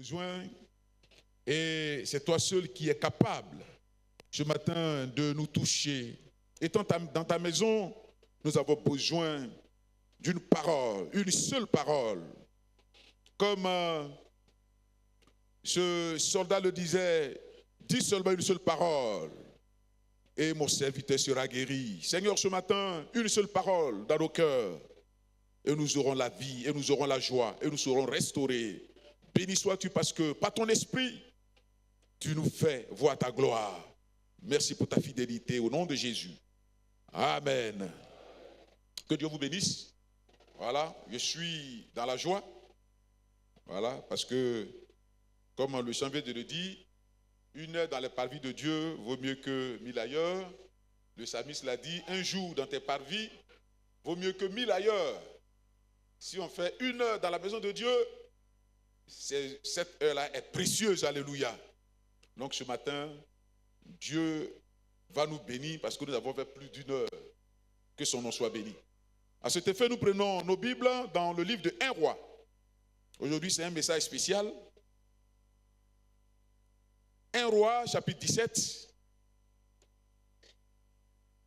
besoin et c'est toi seul qui es capable ce matin de nous toucher. Étant dans ta maison, nous avons besoin d'une parole, une seule parole. Comme ce soldat le disait, dis seulement une seule parole et mon serviteur sera guéri. Seigneur, ce matin, une seule parole dans nos cœurs et nous aurons la vie, et nous aurons la joie, et nous serons restaurés. Béni sois-tu parce que par ton esprit, tu nous fais voir ta gloire. Merci pour ta fidélité au nom de Jésus. Amen. Que Dieu vous bénisse. Voilà, je suis dans la joie. Voilà, parce que, comme le chant vient de le dire, 1 heure dans les parvis de Dieu vaut mieux que 1000 ailleurs. Le psalmiste l'a dit, un jour dans tes parvis vaut mieux que 1000 ailleurs. Si on fait 1 heure dans la maison de Dieu, cette heure-là est précieuse, alléluia. Donc ce matin, Dieu va nous bénir parce que nous avons fait plus d'1 heure. Que son nom soit béni. À cet effet, nous prenons nos Bibles dans le livre de 1 Roi. Aujourd'hui, c'est un message spécial. 1 Roi, chapitre 17.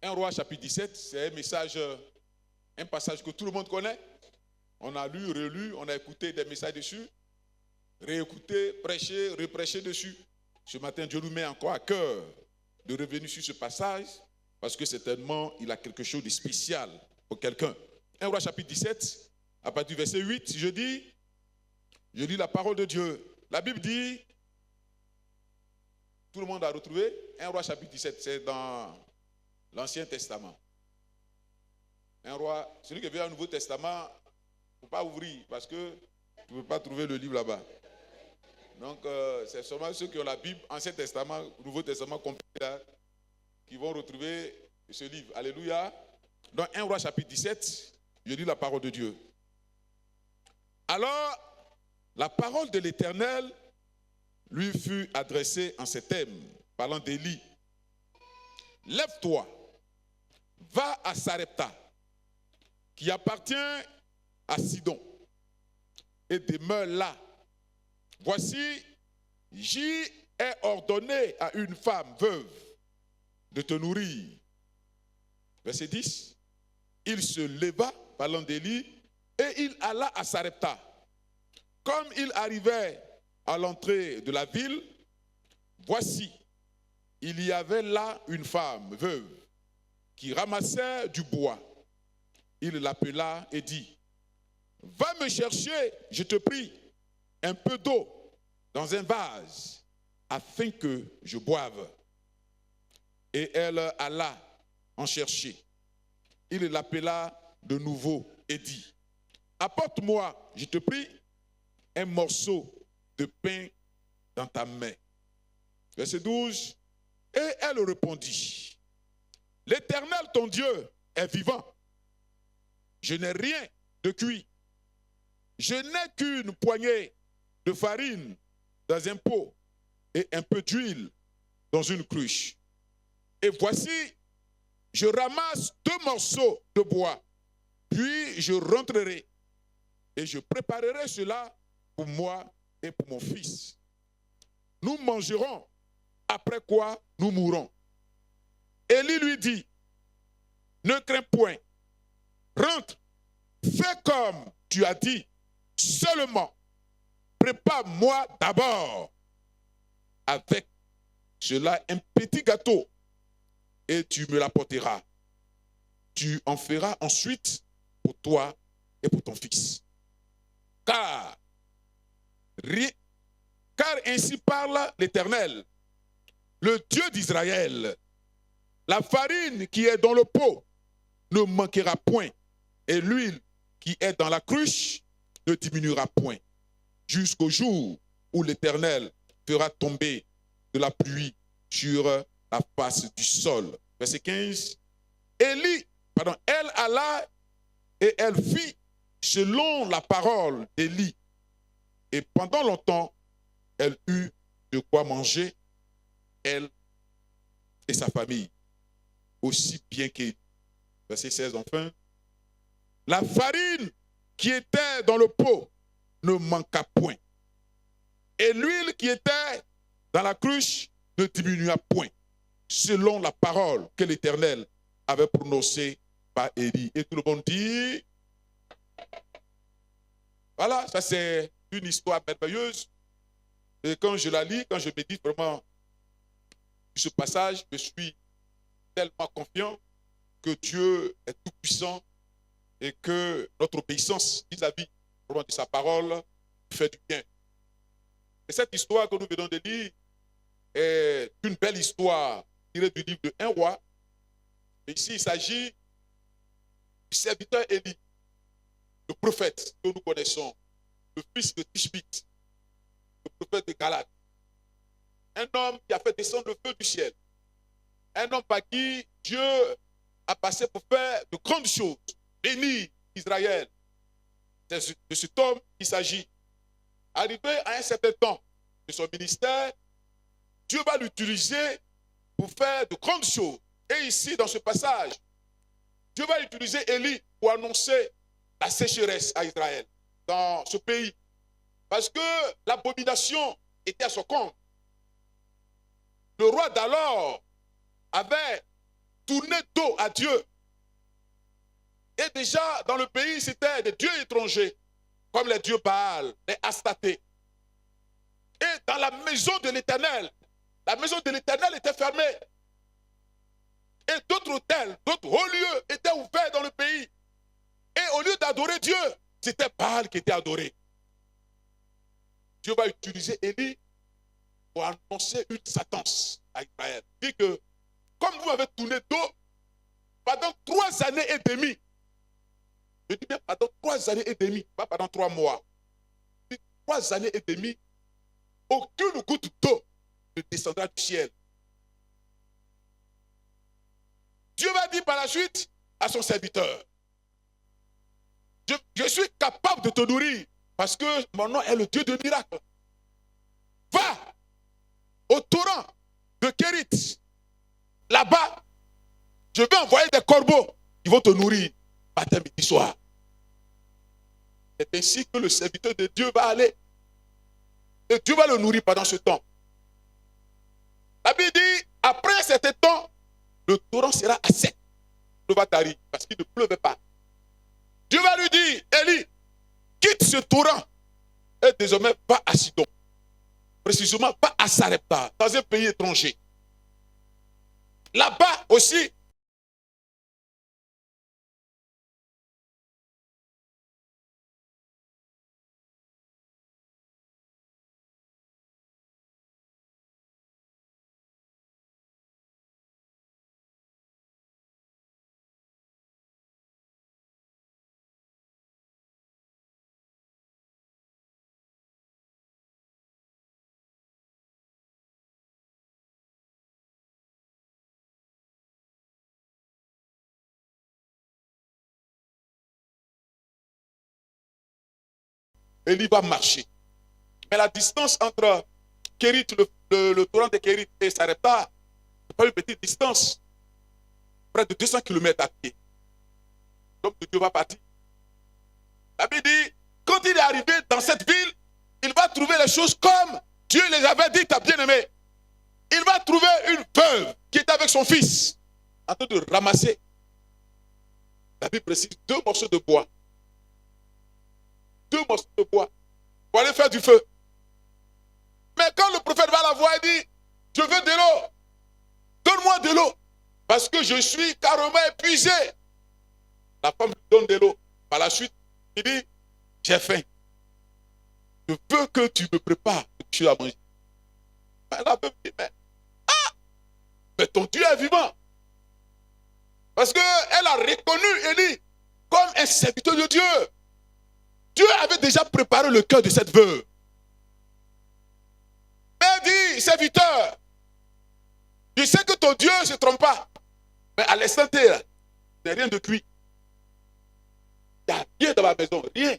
1 Roi, chapitre 17, c'est un message, un passage que tout le monde connaît. On a lu, relu, on a écouté des messages dessus, réécouté, prêché, reprêché dessus. Ce matin, Dieu nous met encore à cœur de revenir sur ce passage parce que certainement, il a quelque chose de spécial pour quelqu'un. 1 Roi chapitre 17, à partir du verset 8, je lis la parole de Dieu. La Bible dit, tout le monde a retrouvé, 1 Roi chapitre 17, c'est dans l'Ancien Testament. 1 Roi, celui qui veut un Nouveau Testament, il ne faut pas ouvrir parce que tu ne peux pas trouver le livre là-bas. Donc, c'est seulement ceux qui ont la Bible, Ancien Testament, Nouveau Testament complet, là, qui vont retrouver ce livre. Alléluia. Dans 1 Roi chapitre 17, je lis la parole de Dieu. Alors, la parole de l'Éternel lui fut adressée en ces termes, parlant d'Élie. Lève-toi, va à Sarepta, qui appartient à Sidon, et demeure là. Voici, j'y ai ordonné à une femme veuve de te nourrir. Verset 10. Il se leva, parlant d'Élie, et il alla à Sarepta. Comme il arrivait à l'entrée de la ville, voici, il y avait là une femme veuve qui ramassait du bois. Il l'appela et dit, va me chercher, je te prie, un peu d'eau dans un vase, afin que je boive. Et elle alla en chercher. Il l'appela de nouveau et dit, apporte-moi, je te prie, un morceau de pain dans ta main. Verset 12. Et elle répondit, l'Éternel ton Dieu est vivant. Je n'ai rien de cuit. Je n'ai qu'une poignée de farine dans un pot et un peu d'huile dans une cruche. Et voici, je ramasse 2 morceaux de bois, puis je rentrerai et je préparerai cela pour moi et pour mon fils. Nous mangerons, après quoi nous mourrons. Élie lui dit, ne crains point, rentre, fais comme tu as dit, seulement prépare-moi d'abord avec cela un petit gâteau et tu me l'apporteras. Tu en feras ensuite pour toi et pour ton fils. Car ainsi parle l'Éternel, le Dieu d'Israël. La farine qui est dans le pot ne manquera point, et l'huile qui est dans la cruche ne diminuera point, jusqu'au jour où l'Éternel fera tomber de la pluie sur la face du sol. Verset 15. Elle alla et elle fit selon la parole d'Élie. Et pendant longtemps, elle eut de quoi manger, elle et sa famille, aussi bien qu'elle. Verset 16 enfin. La farine qui était dans le pot ne manqua point. Et Et l'huile qui était dans la cruche ne diminua point, selon la parole que l'Éternel avait prononcée par Élie. Et tout le monde dit, voilà, ça c'est une histoire merveilleuse. Et quand je la lis, quand je médite vraiment sur ce passage, je suis tellement confiant que Dieu est tout puissant et que notre obéissance vis-à-vis de sa parole fait du bien. Et cette histoire que nous venons de lire est une belle histoire tirée du livre de 1 roi. Et ici, il s'agit du serviteur Élie, le prophète que nous connaissons, le fils de Tishbite, le prophète de Galate. Un homme qui a fait descendre le feu du ciel. Un homme par qui Dieu a passé pour faire de grandes choses, bénir Israël. C'est de cet homme qu'il s'agit. Arrivé à un certain temps de son ministère, Dieu va l'utiliser pour faire de grandes choses. Et ici, dans ce passage, Dieu va utiliser Élie pour annoncer la sécheresse à Israël, dans ce pays. Parce que l'abomination était à son compte. Le roi d'alors avait tourné dos à Dieu. Et déjà, dans le pays, c'était des dieux étrangers, comme les dieux Baal, les Astatés. Et dans la maison de l'Éternel était fermée. Et d'autres hôtels, d'autres hauts lieux étaient ouverts dans le pays. Et au lieu d'adorer Dieu, c'était Baal qui était adoré. Dieu va utiliser Élie pour annoncer une sentence à Israël. Il dit que, comme vous avez tourné dos, pendant 3 années et demie, je dis bien pendant 3 années et demie, pas pendant 3 mois, 3 années et demie, aucune goutte d'eau ne descendra du ciel. Dieu va dire par la suite à son serviteur, je suis capable de te nourrir parce que mon nom est le Dieu de miracles. Va au torrent de Kérit. Là-bas, je vais envoyer des corbeaux qui vont te nourrir matin, midi, soir. C'est ainsi que le serviteur de Dieu va aller. Et Dieu va le nourrir pendant ce temps. La Bible dit, après un certain temps, le torrent sera à sec. Il va tarir parce qu'il ne pleuvait pas. Dieu va lui dire, Élie, quitte ce torrent et désormais va à Sidon. Précisément pas à Sarepta, dans un pays étranger. Là-bas aussi, Élie va marcher. Mais la distance entre Kérit, le torrent de Kérit et Sarepta, c'est pas une petite distance. Près de 200 km à pied. Donc Dieu va partir. La Bible dit, quand il est arrivé dans cette ville, il va trouver les choses comme Dieu les avait dit à bien-aimé. Il va trouver une veuve qui est avec son fils, en train de ramasser, la Bible précise, 2 morceaux de bois. 2 morceaux de bois pour aller faire du feu. Mais quand le prophète va la voir, il dit, je veux de l'eau. Donne-moi de l'eau. Parce que je suis carrément épuisé. La femme lui donne de l'eau. Par la suite, il dit, j'ai faim. Je veux que tu me prépares quelque chose à manger. Mais la femme dit, mais ton Dieu est vivant. Parce qu'elle a reconnu Élie comme un serviteur de Dieu. Dieu avait déjà préparé le cœur de cette veuve. Elle dit, serviteur, je sais que ton Dieu ne se trompe pas. Mais à l'instant T, il n'y a rien de cuit. Il n'y a rien dans ma maison, rien.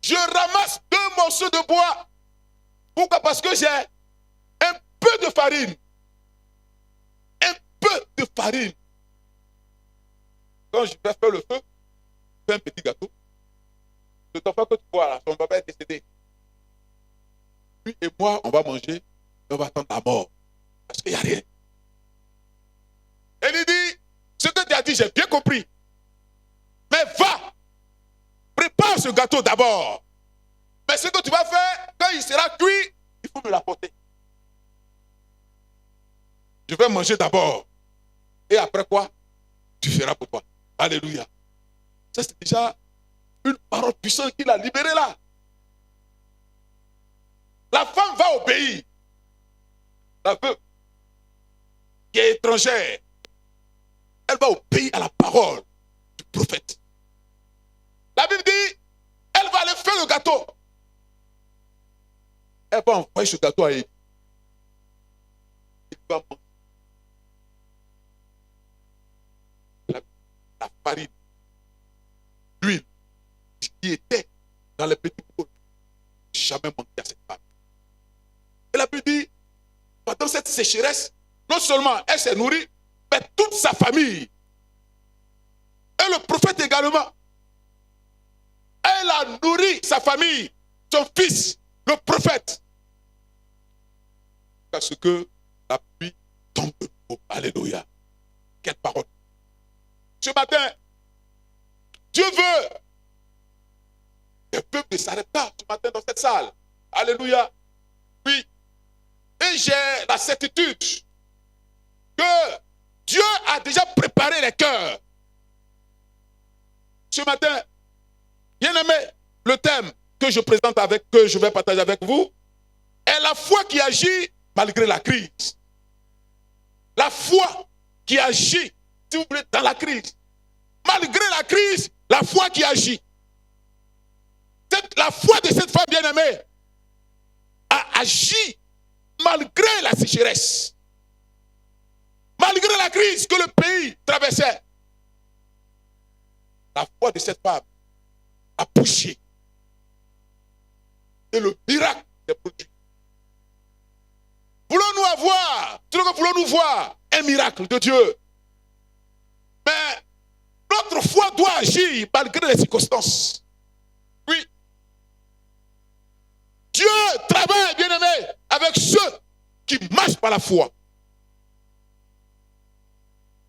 Je ramasse 2 morceaux de bois. Pourquoi? Parce que j'ai un peu de farine. Un peu de farine. Quand je vais faire le feu, je fais un petit gâteau. Cet enfant que tu vois là, son papa est décédé. lui et moi, on va manger et on va attendre la mort. Parce qu'il n'y a rien. Et il dit, ce que tu as dit, j'ai bien compris. Mais va, prépare ce gâteau d'abord. Mais ce que tu vas faire, quand il sera cuit, il faut me l'apporter. Je vais manger d'abord. Et après quoi, tu feras pour toi. Alléluia. Ça, c'est déjà une parole puissante qu'il a libérée là. La femme va obéir. La veuve, qui est étrangère, elle va obéir à la parole du prophète. La Bible dit, elle va aller faire le gâteau. Elle va envoyer ce gâteau à Élie. Il va manger la farine, l'huile, ce qui était dans les petits pots. Jamais manqué à cette femme. Et la Bible dit, pendant cette sécheresse, non seulement elle s'est nourrie, mais toute sa famille. Et le prophète également. Elle a nourri sa famille, son fils, le prophète. Parce que la pluie tombe de nouveau. Alléluia. Quelle parole. Ce matin, Dieu veut le peuple de Sarepta ce matin dans cette salle. Alléluia. Oui. Et j'ai la certitude que Dieu a déjà préparé les cœurs. Ce matin, bien aimé, le thème que je présente que je vais partager avec vous, est la foi qui agit malgré la crise. La foi qui agit, si vous voulez, dans la crise. Malgré la crise, la foi qui agit. La foi de cette femme bien-aimée a agi malgré la sécheresse. Malgré la crise que le pays traversait. La foi de cette femme a poussé. Et le miracle s'est produit. Voulons-nous avoir, voulons-nous voir un miracle de Dieu? Mais notre foi doit agir malgré les circonstances. Oui. Dieu travaille, bien-aimé, avec ceux qui marchent par la foi.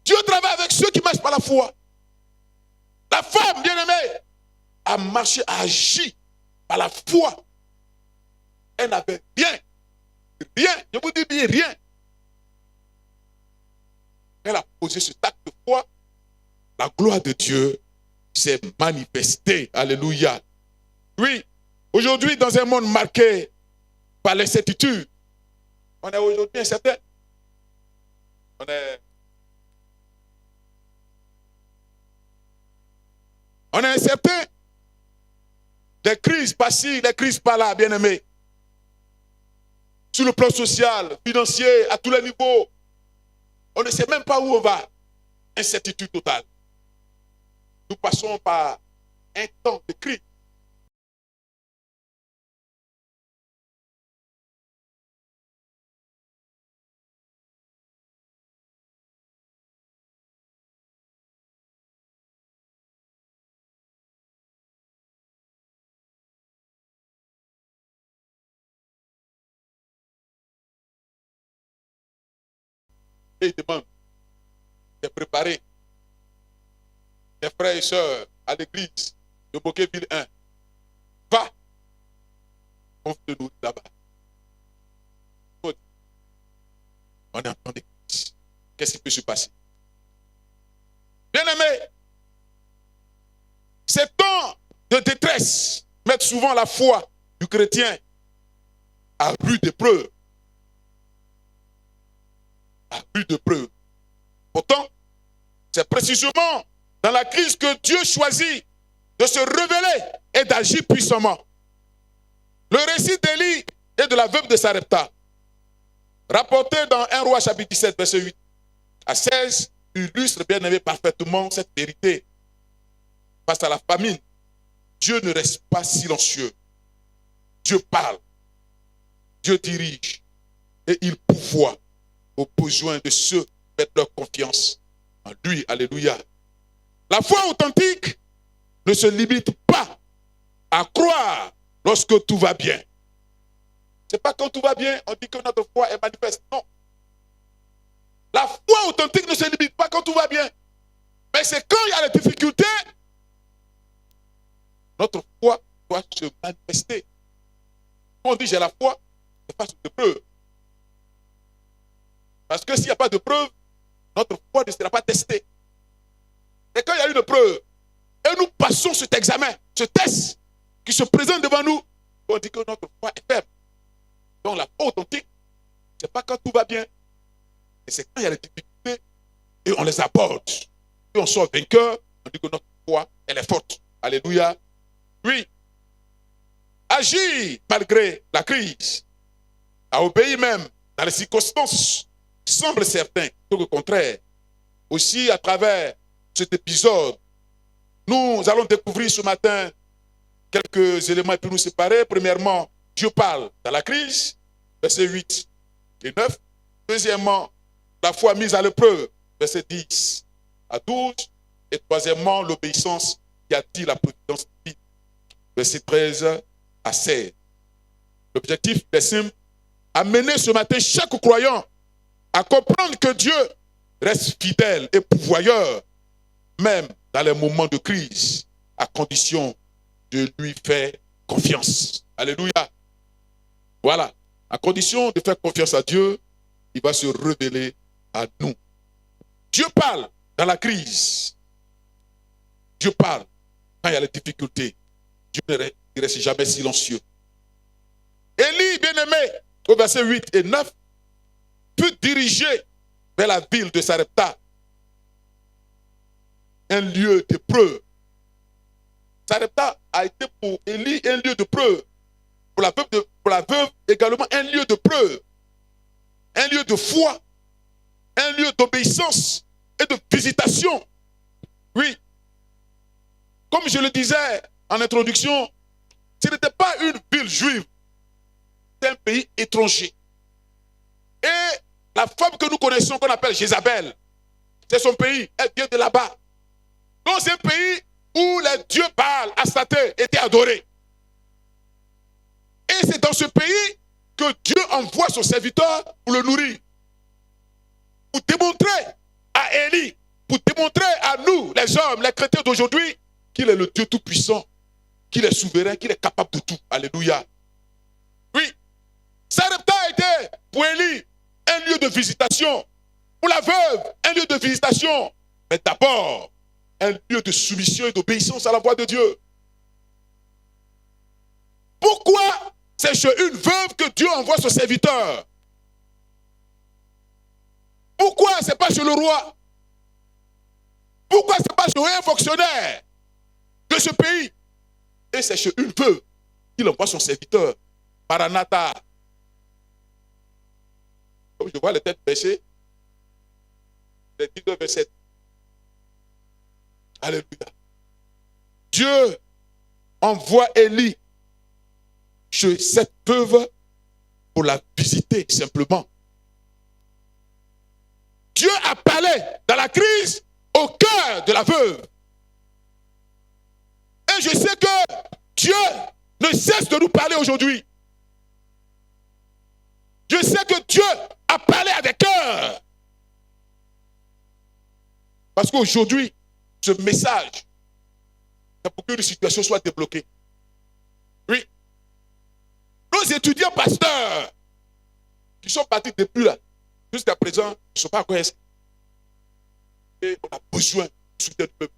Dieu travaille avec ceux qui marchent par la foi. La femme, bien-aimée, a marché, a agi par la foi. Elle n'avait rien. Rien, je vous dis bien rien. Elle a posé ce acte de foi. La gloire de Dieu s'est manifestée. Alléluia. Oui, aujourd'hui, dans un monde marqué par l'incertitude, on est aujourd'hui incertain. On est incertain. Des crises par-ci, des crises par-là, bien-aimés. Sur le plan social, financier, à tous les niveaux. On ne sait même pas où on va. Incertitude totale. Nous passons par un temps de crise. Et il demande de préparer des frères et sœurs à l'église de Bouquetville 1. Va, on te nourrit là-bas. On est en temps d'église. Qu'est-ce qui peut se passer? Bien-aimés, ces temps de détresse mettent souvent la foi du chrétien à rude épreuve. À rude épreuve. Pourtant, c'est précisément dans la crise que Dieu choisit de se révéler et d'agir puissamment. Le récit d'Élie et de la veuve de Sarepta, rapporté dans 1 Roi chapitre 17, verset 8 à 16, illustre bien aimé parfaitement cette vérité. Face à la famine, Dieu ne reste pas silencieux. Dieu parle, Dieu dirige et il pourvoit aux besoins de ceux qui mettent leur confiance en lui. Alléluia. La foi authentique ne se limite pas à croire lorsque tout va bien. Ce n'est pas quand tout va bien, on dit que notre foi est manifeste. Non. La foi authentique ne se limite pas quand tout va bien. Mais c'est quand il y a des difficultés, notre foi doit se manifester. Quand on dit j'ai la foi, c'est pas de preuve. Parce que s'il n'y a pas de preuve, notre foi ne sera pas testée. Et quand il y a une preuve, et nous passons cet examen, ce test qui se présente devant nous, on dit que notre foi est faible. Donc la foi authentique, ce n'est pas quand tout va bien, mais c'est quand il y a des difficultés et on les aborde. Et on sort vainqueur, on dit que notre foi, elle est forte. Alléluia. Oui. Agir malgré la crise, à obéir même dans les circonstances, semble certain, tout le contraire. Aussi, à travers cet épisode, nous allons découvrir ce matin quelques éléments et puis nous séparer. Premièrement, Dieu parle dans la crise, versets 8 et 9. Deuxièmement, la foi mise à l'épreuve, versets 10 à 12. Et troisièmement, l'obéissance qui attire la providence divine, versets 13 à 16. L'objectif est simple, amener ce matin chaque croyant à comprendre que Dieu reste fidèle et pourvoyeur, même dans les moments de crise, à condition de lui faire confiance. Alléluia. Voilà. À condition de faire confiance à Dieu, il va se révéler à nous. Dieu parle dans la crise. Dieu parle quand il y a les difficultés. Dieu ne reste jamais silencieux. Élie, bien-aimé, au verset 8 et 9, fut dirigé vers la ville de Sarepta, un lieu de preuve. Sarepta a été pour Élie un lieu de preuve. Pour la veuve également un lieu de preuve. Un lieu de foi. Un lieu d'obéissance et de visitation. Oui. Comme je le disais en introduction, ce n'était pas une ville juive. C'est un pays étranger. Et la femme que nous connaissons, qu'on appelle Jézabel, c'est son pays. Elle vient de là-bas. Donc c'est un pays où les dieux Baal, Astarté étaient adorés. Et c'est dans ce pays que Dieu envoie son serviteur pour le nourrir. Pour démontrer à Élie, pour démontrer à nous, les hommes, les chrétiens d'aujourd'hui, qu'il est le Dieu tout-puissant, qu'il est souverain, qu'il est capable de tout. Alléluia. Oui. Sarepta a été pour Élie un lieu de visitation. Pour la veuve, un lieu de visitation. Mais d'abord, un lieu de soumission et d'obéissance à la voix de Dieu. Pourquoi c'est chez une veuve que Dieu envoie son serviteur? Pourquoi ce n'est pas chez le roi? Pourquoi ce n'est pas chez un fonctionnaire de ce pays? Et c'est chez une veuve qu'il envoie son serviteur. Maranatha. Comme je vois les têtes baissées, les 19 versets. Alléluia. Dieu envoie Élie chez cette veuve pour la visiter simplement. Dieu apparaît dans la crise au cœur de la veuve. Et je sais que Dieu ne cesse de nous parler aujourd'hui. Je sais que Dieu a parlé à des cœurs. Parce qu'aujourd'hui, ce message, c'est pour qu'une situation soit débloquée. Oui. Nos étudiants pasteurs, qui sont partis depuis là, jusqu'à présent, ils ne sont pas encore inscrits. Et on a besoin de soutien du peuple.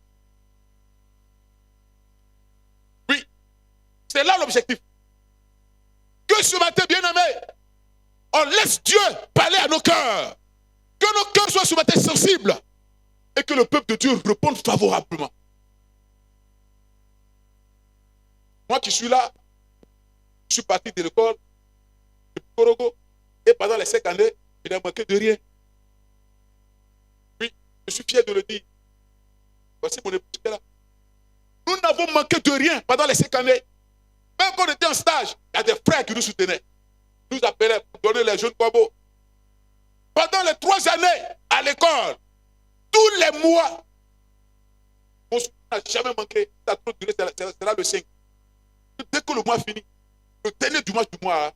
Oui. C'est là l'objectif. Que ce matin, bien-aimé, on laisse Dieu parler à nos cœurs. Que nos cœurs soient ce matin sensibles. Et que le peuple de Dieu réponde favorablement. Moi qui suis là, je suis parti de l'école de Korogo. Et pendant les 5 années, il n'a manqué de rien. Oui, je suis fier de le dire. Voici mon épouse qui est là. Nous n'avons manqué de rien pendant les 5 années. Même quand on était en stage, il y a des frères qui nous soutenaient. Nous appelaient pour donner les jeunes corbeaux. Pendant les 3 années à l'école, tous les mois, mon soutien n'a jamais manqué. Ça a trop duré, c'est là le 5. Dès que le mois finit, le dernier du mois,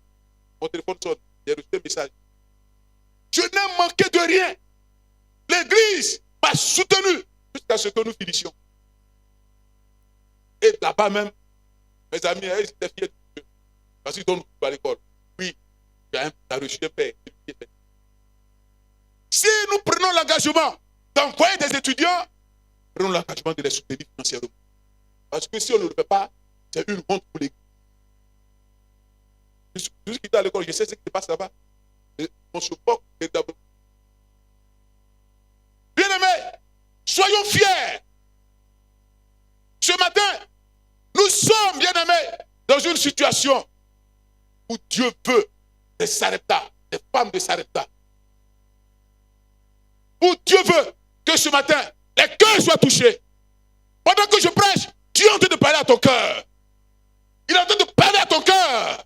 Mon téléphone sonne. J'ai reçu un message. Je n'ai manqué de rien. L'église m'a soutenu jusqu'à ce que nous finissions. Et là-bas même, mes amis, ils étaient fiers de Dieu. Parce qu'ils donnent à l'école. Oui, tu as reçu un père. Si nous prenons l'engagement d'envoyer des étudiants, prenons l'engagement de les soutenir financièrement. Parce que si on ne le fait pas, c'est une honte pour l'église. Je suis quitté à l'école, je sais ce qui se passe là-bas. On se moque véritablement. Bien-aimés, soyons fiers. Ce matin, nous sommes, bien-aimés, dans une situation où Dieu veut des Sarepta, des femmes de Sarepta. Où Dieu veut que ce matin, les cœurs soient touchés. Pendant que je prêche, Dieu est en train de parler à ton cœur. Il est en train de parler à ton cœur.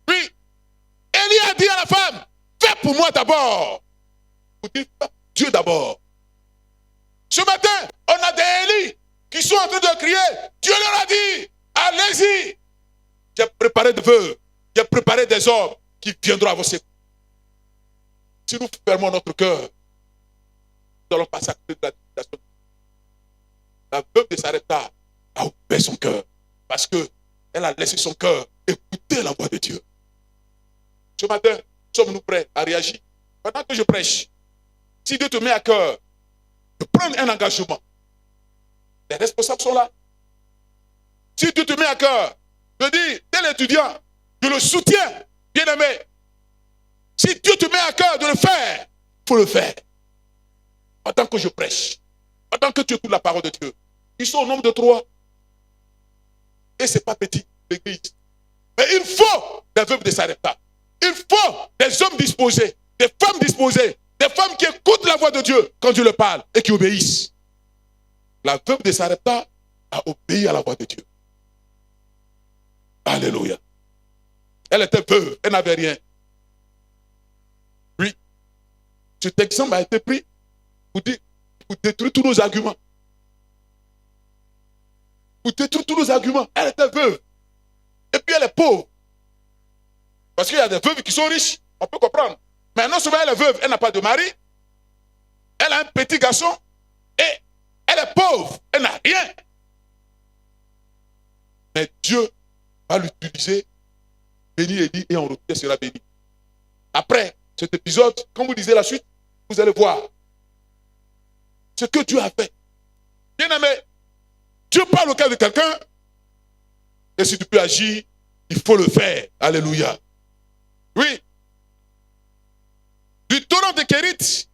Oui. Élie a dit à la femme, fais pour moi d'abord. Vous dites, fais pour Dieu d'abord. Ce matin, on a des Élie qui sont en train de crier. Dieu leur a dit, allez-y. J'ai préparé des vœux. J'ai préparé des hommes qui viendront à vos secours. Si nous fermons notre cœur, nous allons passer à côté de la disputation. La veuve de Sarepta a ouvert son cœur parce qu'elle a laissé son cœur écouter la voix de Dieu. Ce matin, sommes-nous prêts à réagir? Pendant que je prêche, si Dieu te met à cœur de prendre un engagement, les responsables sont là. Si Dieu te met à cœur de dire, tel étudiant, je le soutiens, bien-aimé. Si Dieu te met à cœur de le faire, il faut le faire. Pendant que je prêche, pendant que tu écoutes la parole de Dieu, ils sont au nombre de 3. Et ce n'est pas petit, l'église. Mais il faut des veuves de Sarepta. Il faut des hommes disposés, des femmes disposées, des femmes qui écoutent la voix de Dieu quand Dieu leur parle et qui obéissent. La veuve de Sarepta a obéi à la voix de Dieu. Alléluia. Elle était veuve, elle n'avait rien. Oui. Cet exemple a été pris pour détruire tous nos arguments. Pour détruire tous nos arguments. Elle était veuve. Et puis elle est pauvre. Parce qu'il y a des veuves qui sont riches. On peut comprendre. Mais non seulement elle est veuve, elle n'a pas de mari. Elle a un petit garçon. Et elle est pauvre. Elle n'a rien. Mais Dieu va l'utiliser. Béni Élie et en retour elle sera béni. Après cet épisode, quand vous lisez la suite, vous allez voir ce que Dieu a fait. Bien aimé, Dieu parle au cœur de quelqu'un. Et si tu peux agir, il faut le faire. Alléluia. Oui. Du torrent de Kérit,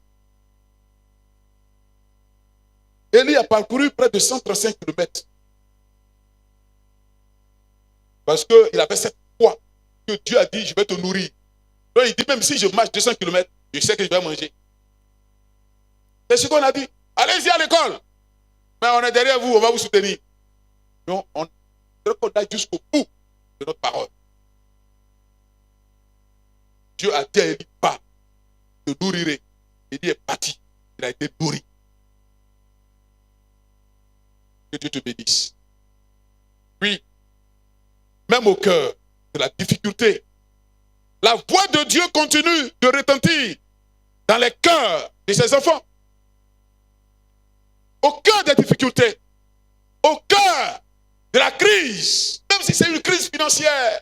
Élie a parcouru près de 135 km. Parce qu'il avait cette foi que Dieu a dit, je vais te nourrir. Donc il dit, même si je marche 200 km, je sais que je vais manger. C'est ce qu'on a dit. Allez-y à l'école. Mais on est derrière vous, on va vous soutenir. Donc on aille jusqu'au bout de notre parole. Dieu a dit à Élie, pas de nourrir. Élie est parti. Il a été nourri. Que Dieu te bénisse. Oui. Même au cœur de la difficulté, la voix de Dieu continue de retentir dans les cœurs de ses enfants. Au cœur des difficultés, au cœur de la crise, même si c'est une crise financière,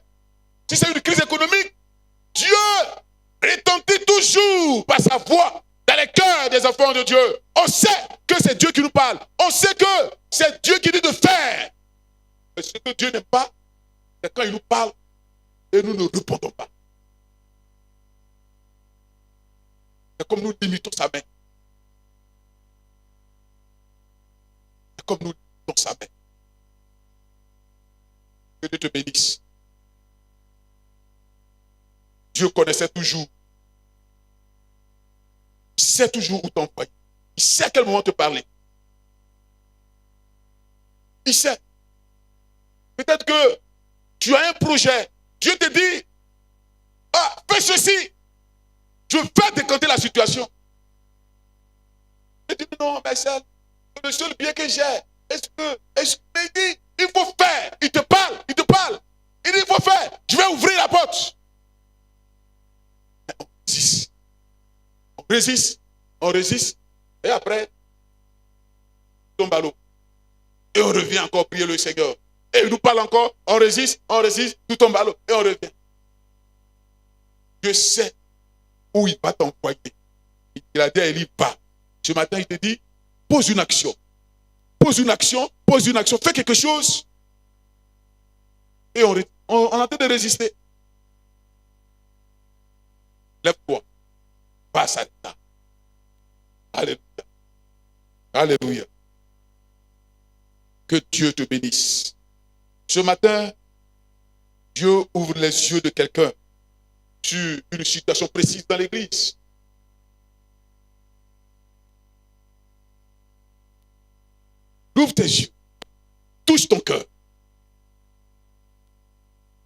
si c'est une crise économique, Dieu retentit toujours par sa voix dans les cœurs des enfants de Dieu. On sait que c'est Dieu qui nous parle. On sait que c'est Dieu qui dit de faire. Mais ce que Dieu n'aime pas, c'est quand il nous parle et nous ne répondons pas. C'est comme nous limitons sa main. C'est comme nous limitons sa main. Que Dieu te bénisse. Dieu connaissait toujours. Il sait toujours où t'envoyer. Il sait à quel moment te parler. Il sait. Peut-être que tu as un projet. Dieu te dit, ah, fais ceci. Je vais décanter la situation. Et tu dis, non, mais c'est le seul bien que j'ai. Est-ce que il dit, il faut faire. Il te parle. Il dit, il faut faire. Je vais ouvrir la porte. résiste, on résiste, et après, on tombe à l'eau. Et on revient encore prier le Seigneur. Et il nous parle encore, on résiste, tout tombe à l'eau, et on revient. Je sais où il va t'envoyer. Il a dit à Élie, va. Ce matin, il te dit, pose une action. Pose une action, fais quelque chose. Et on est en train de résister. Lève-toi. Va à Sarepta. Alléluia. Alléluia. Que Dieu te bénisse. Ce matin, Dieu ouvre les yeux de quelqu'un sur une situation précise dans l'église. Ouvre tes yeux. Touche ton cœur.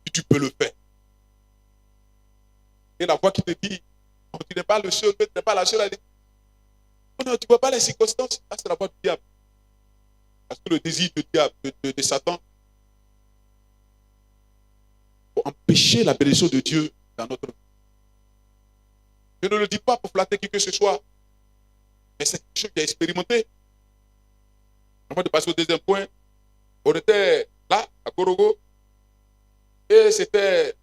Si tu peux le faire. Et la voix qui te dit, oh, tu n'es pas le seul, tu n'es pas la seule à dire. Oh non, tu ne vois pas les circonstances. Ah, c'est la voix du diable. Parce que le désir du diable, de Satan, pour empêcher la bénédiction de Dieu dans notre vie. Je ne le dis pas pour flatter qui que ce soit, mais c'est quelque chose que j'ai expérimenté. Avant de passer au deuxième point, on était là, à Gorogo, et c'était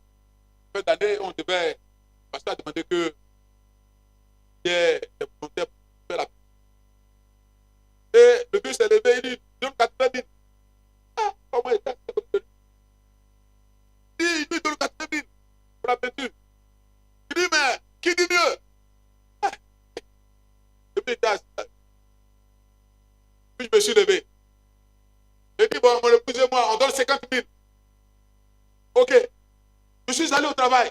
fin d'année, on devait, le pasteur a demandé que il y ait des volontaires pour faire la. Et le vieux s'est levé, il dit, donne 80 000. Ah, comment il est? Il dit, donne 80 000 pour la peinture. Il dit, mais qui dit mieux? Ah. Puis je me suis levé. J'ai dit, bon, mon épouse et moi, on donne 50 000. Ok. Je suis allé au travail.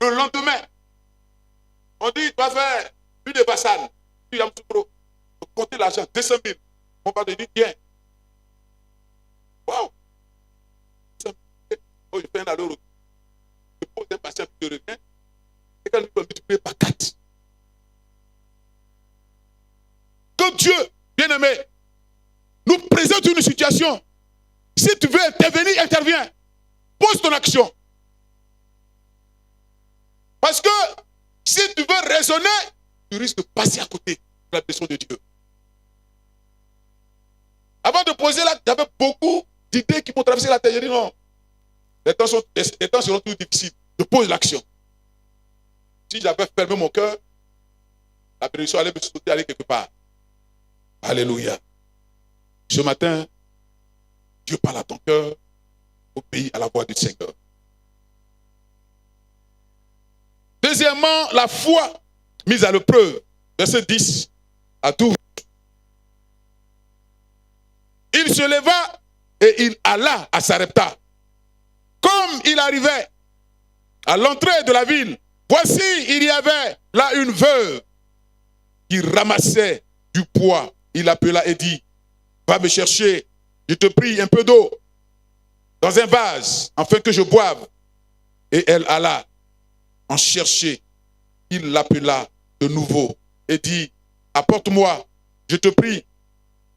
Le lendemain, on dit, tu vas faire une de Bassane. Puis, il y a un petit pro. Compter l'argent, 200 000. On va te dire, tiens. Waouh. Oh, je fais un aller-retour. Je pose un patient, puis je reviens. Et quand il peut multiplier par 4. Que Dieu, bien-aimé, nous présente une situation. Si tu veux intervenir, interviens. Pose ton action. Parce que si tu veux raisonner, tu risques de passer à côté de la personne de Dieu. Avant de poser là, j'avais beaucoup d'idées qui m'ont traversé la tête. J'ai dit non. Les temps seront tout difficiles. Je pose l'action. Si j'avais fermé mon cœur, la bénédiction allait me sauter, aller quelque part. Alléluia. Ce matin, Dieu parle à ton cœur, obéis à la voix du Seigneur. Deuxièmement, la foi mise à l'épreuve. Verset 10 à 12. Il se leva et il alla à Sarepta. Comme il arrivait à l'entrée de la ville, voici, il y avait là une veuve qui ramassait du poids. Il appela et dit, va me chercher, je te prie, un peu d'eau dans un vase, afin que je boive. Et elle alla en chercher. Il l'appela de nouveau et dit, apporte-moi, je te prie,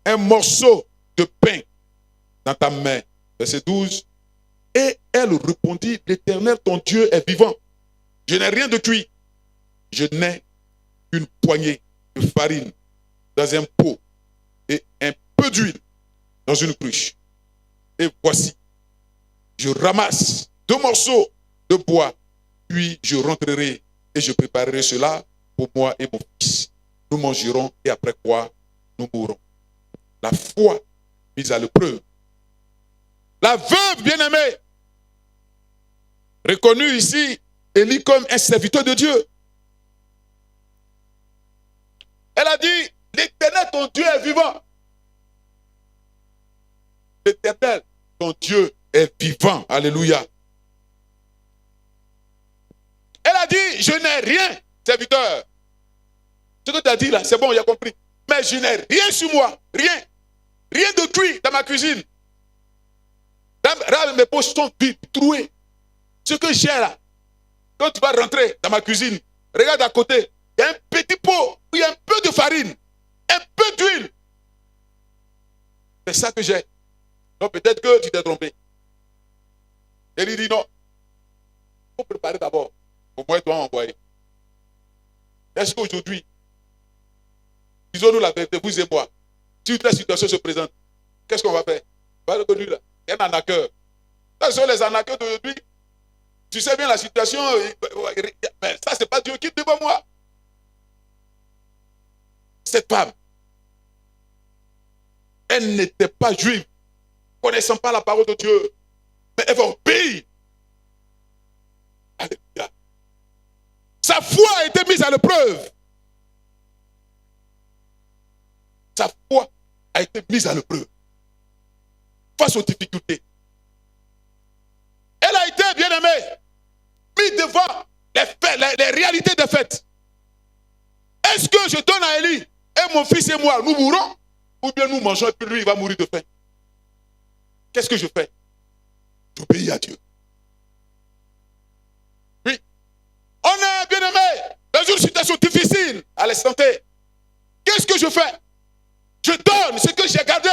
un morceau de pain dans ta main. Verset 12. Et elle répondit, l'Éternel, ton Dieu est vivant. Je n'ai rien de cuit. Je n'ai une poignée de farine dans un pot et un peu d'huile dans une cruche. Et voici, je ramasse 2 morceaux de bois, puis je rentrerai et je préparerai cela pour moi et mon fils. Nous mangerons et après quoi, nous mourrons. La foi mise à l'épreuve. La veuve bien-aimée, reconnue ici, Élie comme un serviteur de Dieu. Elle a dit, l'Éternel, ton Dieu est vivant. L'Éternel, ton Dieu est vivant. Alléluia. Elle a dit, je n'ai rien, serviteur. Ce que tu as dit là, c'est bon, il a compris. Mais je n'ai rien sur moi, rien. Rien de cuit dans ma cuisine. Mes poches sont vides, trouées. Ce que j'ai là, quand tu vas rentrer dans ma cuisine, regarde à côté, il y a un petit pot où il y a un peu de farine, un peu d'huile. C'est ça que j'ai. Donc peut-être que tu t'es trompé. Et il dit non. Il faut préparer d'abord. Au moins, toi, envoyer. Et Est-ce qu'aujourd'hui, disons-nous la vérité, vous et moi, si la situation se présente, qu'est-ce qu'on va faire? On va reconnaître là. Il y a un arnaqueur. Ce sont les arnaqueurs d'aujourd'hui. Tu sais bien la situation, mais ça, c'est pas Dieu qui est devant moi. Cette femme, elle n'était pas juive, connaissant pas la parole de Dieu, mais elle va obéir. Alléluia. Sa foi a été mise à l'épreuve. Sa foi a été mise à l'épreuve face aux difficultés. Elle a été, bien aimée, mise devant les faits, les réalités des faits. Est-ce que je donne à Élie et mon fils et moi, nous mourrons? Ou bien nous mangeons et puis lui, il va mourir de faim? Qu'est-ce que je fais? J'obéis à Dieu. Oui. On est, bien aimé, dans une situation difficile à l'instant T. Qu'est-ce que je fais? Je donne ce que j'ai gardé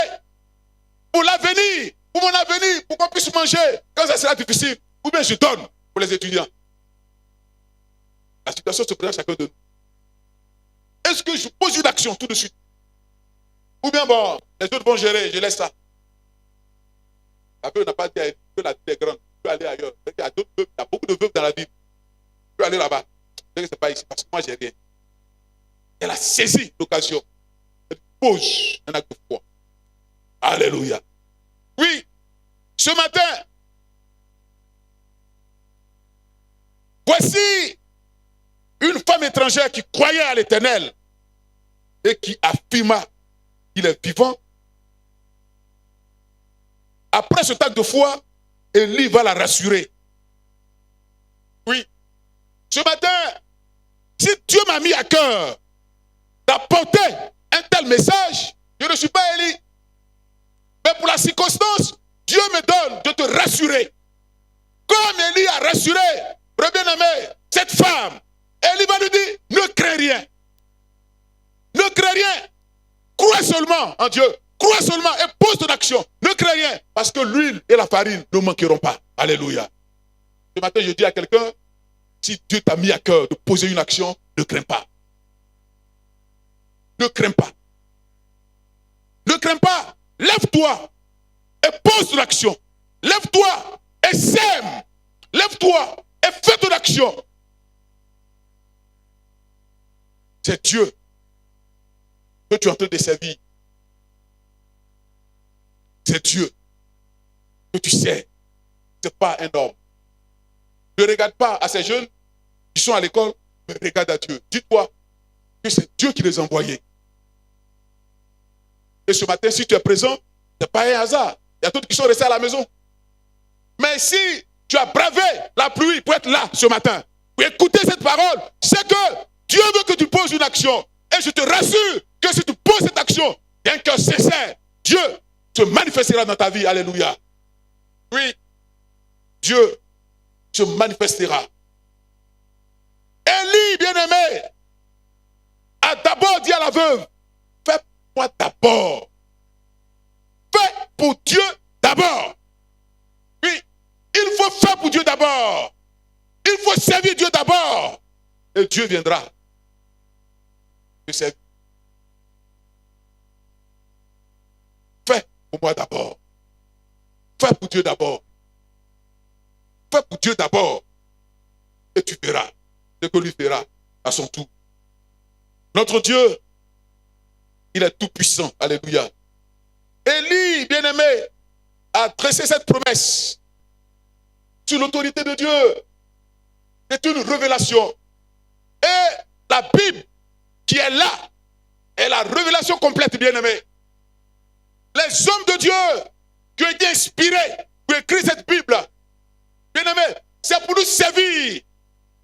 pour l'avenir, pour mon avenir, pour qu'on puisse manger quand ça sera difficile. Ou bien je donne pour les étudiants. La situation se présente à chacun de nous. Est-ce que je pose une action tout de suite? Ou bien bon, les autres vont gérer, je laisse ça. La veuve n'a pas dit que la ville est grande. Je peux aller ailleurs. Il y a d'autres veuves, il y a beaucoup de veuves dans la ville. Je peux aller là-bas. Je ne sais pas ici parce que moi j'ai rien. Elle a saisi l'occasion. Elle pose un acte de foi. Alléluia. Oui, ce matin, voici une femme étrangère qui croyait à l'Éternel et qui affirma qu'il est vivant. Après ce acte de foi, Élie va la rassurer. Oui. Ce matin, si Dieu m'a mis à cœur d'apporter un tel message, je ne suis pas Élie. Mais pour la circonstance, Dieu me donne de te rassurer. Comme Élie a rassuré, bien-aimé, cette femme, Élie va lui dire, ne crains rien. Ne crains rien. Crois seulement en Dieu. Crois seulement et pose ton action. Ne crains rien. Parce que l'huile et la farine ne manqueront pas. Alléluia. Ce matin, je dis à quelqu'un, si Dieu t'a mis à cœur de poser une action, ne crains pas. Ne crains pas. Ne crains pas. Lève-toi et pose ton action. Lève-toi et sème. Lève-toi et fais ton action. C'est Dieu que tu es en train de servir. C'est Dieu que tu sais. Ce n'est pas un homme. Ne regarde pas à ces jeunes qui sont à l'école, mais regarde à Dieu. Dis-toi que c'est Dieu qui les a envoyés. Et ce matin, si tu es présent, ce n'est pas un hasard. Il y a d'autres qui sont restés à la maison. Mais si tu as bravé la pluie pour être là ce matin, pour écouter cette parole, c'est que Dieu veut que tu poses une action. Et je te rassure que si tu poses cette action, d'un cœur sincère, Dieu se manifestera dans ta vie. Alléluia. Oui, Dieu se manifestera. Élie, bien-aimé, a d'abord dit à la veuve, fais-moi d'abord. Fais pour Dieu d'abord. Oui, il faut faire pour Dieu d'abord. Il faut servir Dieu d'abord. Et Dieu viendra te servir. Fais pour moi d'abord. Fais pour Dieu d'abord. Fais pour Dieu d'abord. Et tu verras ce que lui fera à son tour. Notre Dieu, il est tout puissant. Alléluia. Élie, bien-aimé, a dressé cette promesse sur l'autorité de Dieu. C'est une révélation. Et la Bible qui est là est la révélation complète, bien-aimé. Les hommes de Dieu qui ont été inspirés pour écrire cette Bible, bien-aimé, c'est pour nous servir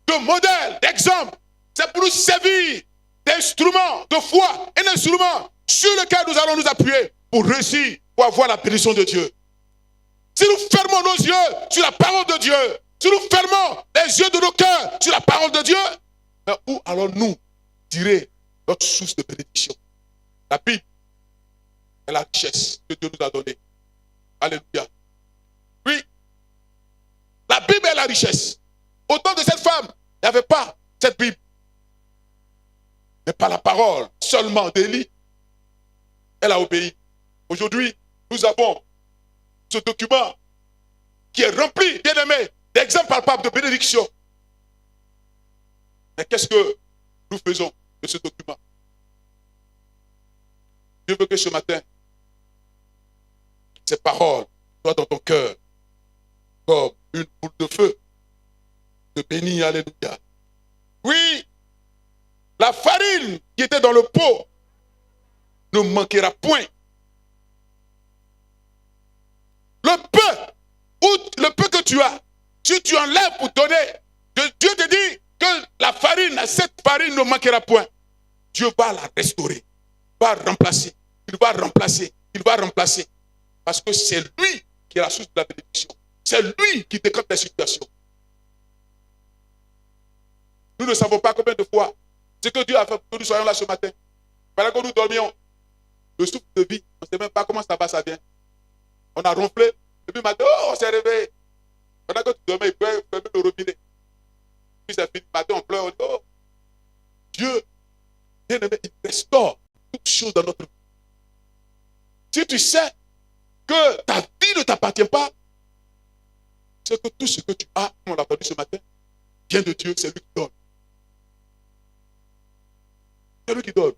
de modèle, d'exemple. C'est pour nous servir d'instrument de foi, un instrument sur lequel nous allons nous appuyer pour réussir, pour avoir la bénédiction de Dieu. Si nous fermons nos yeux sur la parole de Dieu, si nous fermons les yeux de nos cœurs sur la parole de Dieu, mais où allons-nous tirer notre source de bénédiction? La Bible est la richesse que Dieu nous a donnée. Alléluia. Oui, la Bible est la richesse. Au temps de cette femme, il n'y avait pas cette Bible. Mais par la parole seulement d'Élie, elle a obéi. Aujourd'hui, nous avons ce document qui est rempli, bien aimé, d'exemples palpables de bénédiction. Mais qu'est-ce que nous faisons de ce document? Dieu veut que ce matin, ces paroles soient dans ton cœur comme une boule de feu. De béni, alléluia. Oui, la farine qui était dans le pot ne manquera point. Le peu que tu as, si tu enlèves pour donner, Dieu te dit que la farine, cette farine ne manquera point. Dieu va la restaurer, va remplacer, il va remplacer, il va remplacer. Parce que c'est lui qui est la source de la bénédiction. C'est lui qui décante la situation. Nous ne savons pas combien de fois ce que Dieu a fait pour que nous soyons là ce matin. Pendant que nous dormions, le souffle de vie, on ne sait même pas comment ça va, ça vient. On a ronflé, et puis matin, oh, on s'est réveillé. Pendant que tu dormais, il peut fermer le robinet. Puis c'est fini, matin, on pleure, on dit, oh, Dieu, bien aimé, il restaure toutes choses dans notre vie. Si tu sais que ta vie ne t'appartient pas, c'est que tout ce que tu as, comme on l'a entendu ce matin, vient de Dieu, c'est lui qui donne. C'est lui qui donne.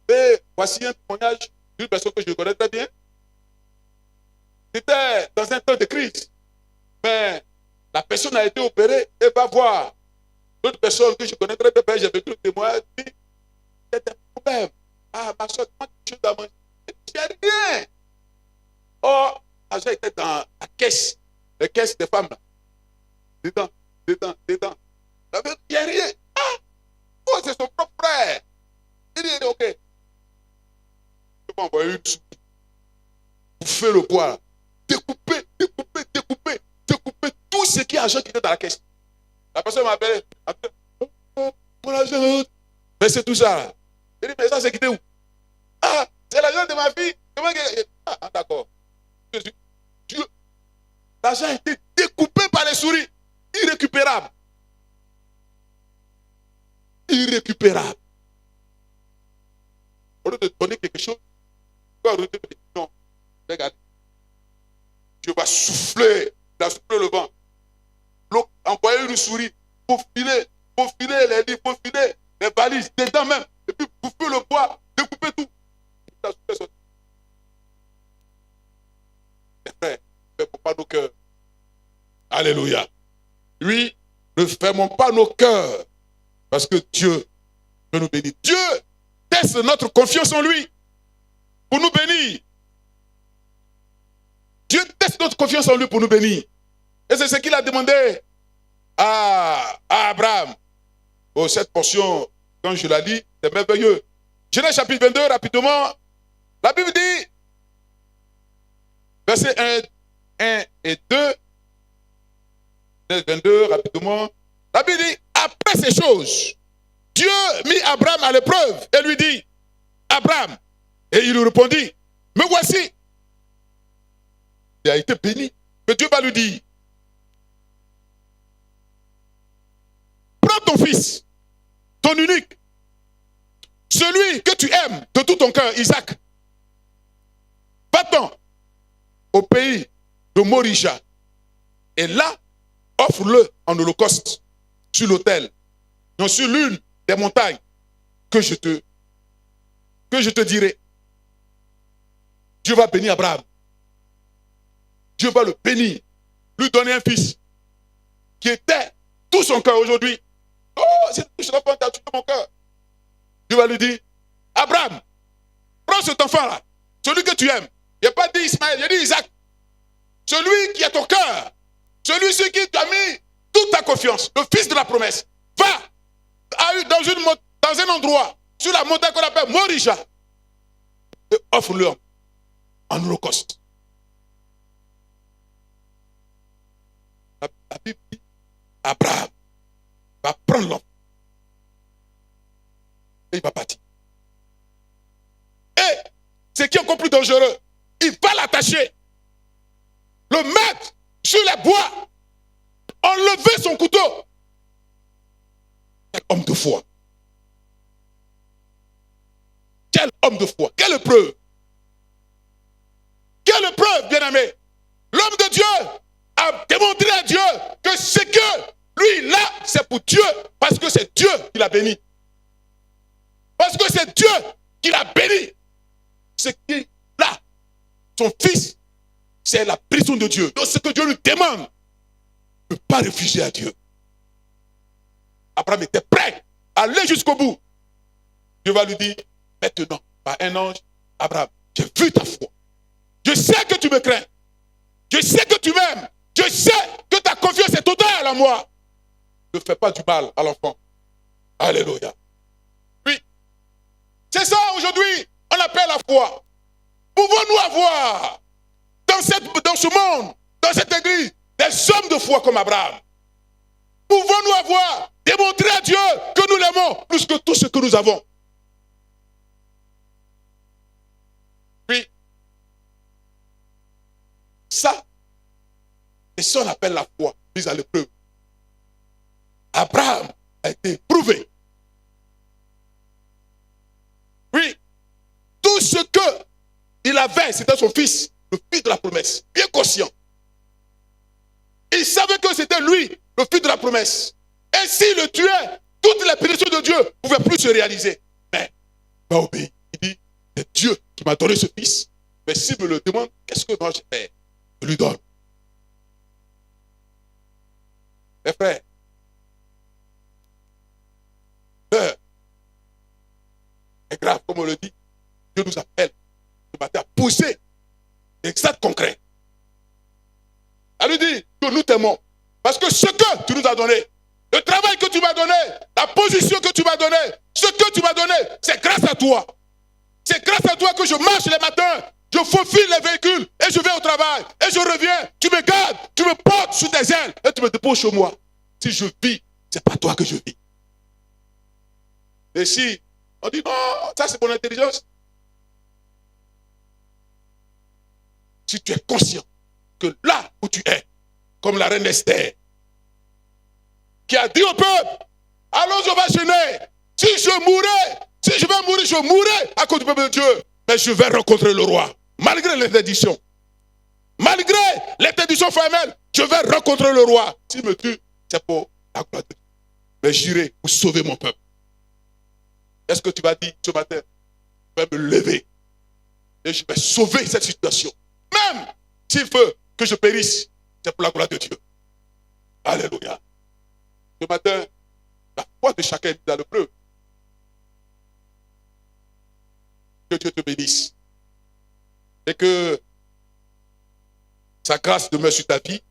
Et voici un témoignage d'une personne que je connais très bien. C'était dans un temps de crise. Mais la personne a été opérée et va voir d'autres personnes que je connais très bien. J'ai vécu le témoignage. Il y a des problèmes. Ah, ma soeur, comment tu as mangé? Je n'ai rien. Or, l'argent était dans la caisse. Les caisses des femmes. Là. Dedans. Il n'y a rien. Ah, oh, c'est son propre frère. Il dit, ok. Je vais envoyer une soupe. Pour faire le poids. Découper tout ce qui est argent qui était dans la caisse. La personne m'a appelé. Mon argent. Mais c'est tout ça. Il dit, mais ça, c'est quitté où? Ah, c'est l'argent de ma fille. Ah, d'accord. L'argent a été découpé par les souris. Irrécupérable. Au lieu de donner quelque chose, non, regarde. Dieu va souffler, il a soufflé le vent. Envoyer une souris pour filer les livres, pour filer les valises, dedans même, et puis bouffer le bois, découper tout. Les frères, ne fermons pas nos cœurs. Alléluia. Oui, ne fermons pas nos cœurs, parce que Dieu veut nous bénir. Dieu teste notre confiance en lui pour nous bénir. Dieu teste notre confiance en lui pour nous bénir. Et c'est ce qu'il a demandé à Abraham. Oh, cette portion, quand je la lis, c'est merveilleux. Genèse chapitre 22, rapidement. La Bible dit, versets 1 et 2. Genèse 22, rapidement. La Bible dit, après ces choses, Dieu mit Abraham à l'épreuve et lui dit, Abraham. Et il lui répondit, me voici. Il a été béni. Mais Dieu va lui dire, prends ton fils, ton unique, celui que tu aimes de tout ton cœur, Isaac. Va-t'en au pays de Morija. Et là, offre-le en holocauste sur l'autel, non sur l'une des montagnes que je te dirai. Dieu va bénir Abraham. Dieu va le bénir, lui donner un fils qui était tout son cœur aujourd'hui. Oh, c'est tout, je n'ai pas tout mon cœur. Dieu va lui dire, Abraham, prends cet enfant-là, celui que tu aimes. Il n'a pas dit Ismaël, il a dit Isaac. Celui qui est ton cœur, celui sur qui tu as mis toute ta confiance, le fils de la promesse. Va dans un endroit, sur la montagne qu'on appelle Morija, et offre-le en holocauste. La Bible dit, Abraham va prendre l'homme et il va partir. Et ce qui est encore plus dangereux, il va l'attacher, le mettre sur les bois, enlever son couteau. Quel homme de foi. homme de foi. Quelle preuve? Quelle preuve, bien-aimé? L'homme de Dieu a démontré à Dieu que ce que lui, là, c'est pour Dieu, parce que c'est Dieu qui l'a béni. Parce que c'est Dieu qui l'a béni. Ce qui, là, son fils, c'est la prison de Dieu. Donc ce que Dieu lui demande, il ne peut pas refuser à Dieu. Abraham était prêt à aller jusqu'au bout. Dieu va lui dire, maintenant, par un ange, Abraham, j'ai vu ta foi. Je sais que tu me crains. Je sais que tu m'aimes. Je sais que ta confiance est totale en moi. Ne fais pas du mal à l'enfant. Alléluia. Oui. C'est ça aujourd'hui, on appelle la foi. Pouvons-nous avoir dans ce monde, dans cette église, des hommes de foi comme Abraham? Pouvons-nous avoir démontré à Dieu que nous l'aimons plus que tout ce que nous avons? Oui. Ça, c'est ça qu'on appelle la foi, mise à l'épreuve. Abraham a été éprouvé. Oui. Tout ce qu'il avait, c'était son fils, le fils de la promesse, bien conscient. Il savait que c'était lui, le fils de la promesse. Et s'il le tuait, toutes les bénédictions de Dieu ne pouvaient plus se réaliser. Mais il va obéir. Il dit, c'est Dieu qui m'a donné ce fils. Mais s'il me le demande, qu'est-ce que moi je fais? Je lui donne. Mes frères, l'heure est grave, comme on le dit. Dieu nous appelle ce matin à pousser des actes concrets. À lui dire que nous t'aimons. Parce que ce que tu nous as donné, le travail que tu m'as donné, la position que tu m'as donné, ce que tu m'as donné, c'est grâce à toi. C'est grâce à toi que je marche les matins, je faufile les véhicules et je vais au travail. Et je reviens, tu me gardes, tu me portes sous tes ailes et tu me déposes chez moi. Si je vis, c'est pas toi que je vis. Et si on dit non, ça c'est mon intelligence. Si tu es conscient que là où tu es, comme la reine Esther, qui a dit au peuple, allons au va gêner. Si je mourrais, si je vais mourir, je mourrai à cause du peuple de Dieu. Mais je vais rencontrer le roi. Malgré l'interdiction. Malgré l'interdiction formelle, je vais rencontrer le roi. S'il me tue, c'est pour la gloire de Dieu. Mais j'irai pour sauver mon peuple. Est-ce que tu vas dire ce matin, je vais me lever et je vais sauver cette situation. Même s'il veut que je périsse, c'est pour la gloire de Dieu. Alléluia. Ce matin, la foi de chacun est dans le preuve. Que Dieu te bénisse. Et que sa grâce demeure sur ta vie.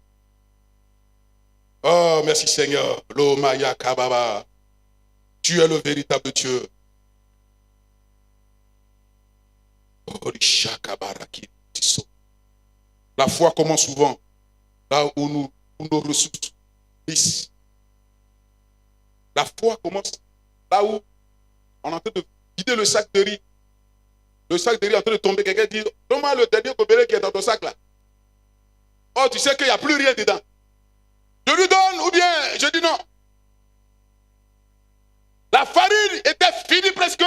Oh, merci Seigneur. Lomaya Kababa. Tu es le véritable Dieu. La foi commence souvent là où nos ressources glissent. La foi commence là où on est en train de vider le sac de riz. Le sac de riz est en train de tomber. Quelqu'un dit, donne-moi le dernier gobelet qui est dans ton sac là. Oh, tu sais qu'il n'y a plus rien dedans. Je lui donne ou bien je dis non. La farine était finie presque.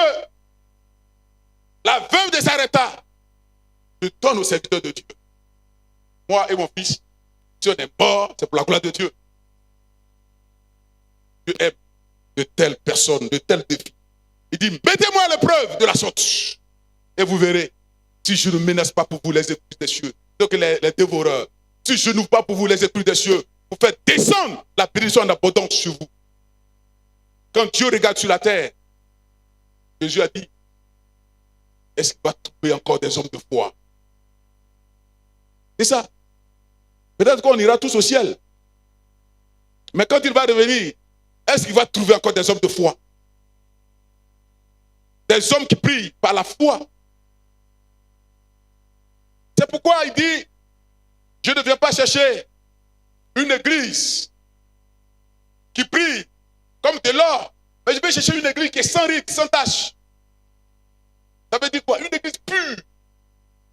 La veuve de Sarepta. Je donne aux serviteurs de Dieu. Moi et mon fils, si on est mort, c'est pour la gloire de Dieu. Dieu aime de telles personnes, de tels défis. Il dit, mettez-moi à l'épreuve de la sorte. Et vous verrez, si je ne menace pas pour vous les esprits des cieux, donc les dévoreurs, si je n'ouvre pas pour vous les esprits des cieux, vous faites descendre la bénédiction en abondance sur vous. Quand Dieu regarde sur la terre, Jésus a dit, est-ce qu'il va trouver encore des hommes de foi? C'est ça. Peut-être qu'on ira tous au ciel. Mais quand il va revenir, est-ce qu'il va trouver encore des hommes de foi? Des hommes qui prient par la foi. C'est pourquoi il dit, je ne viens pas chercher une église qui prie comme de l'or, mais je vais chercher une église qui est sans rite, sans tache. Ça veut dire quoi? Une église pure.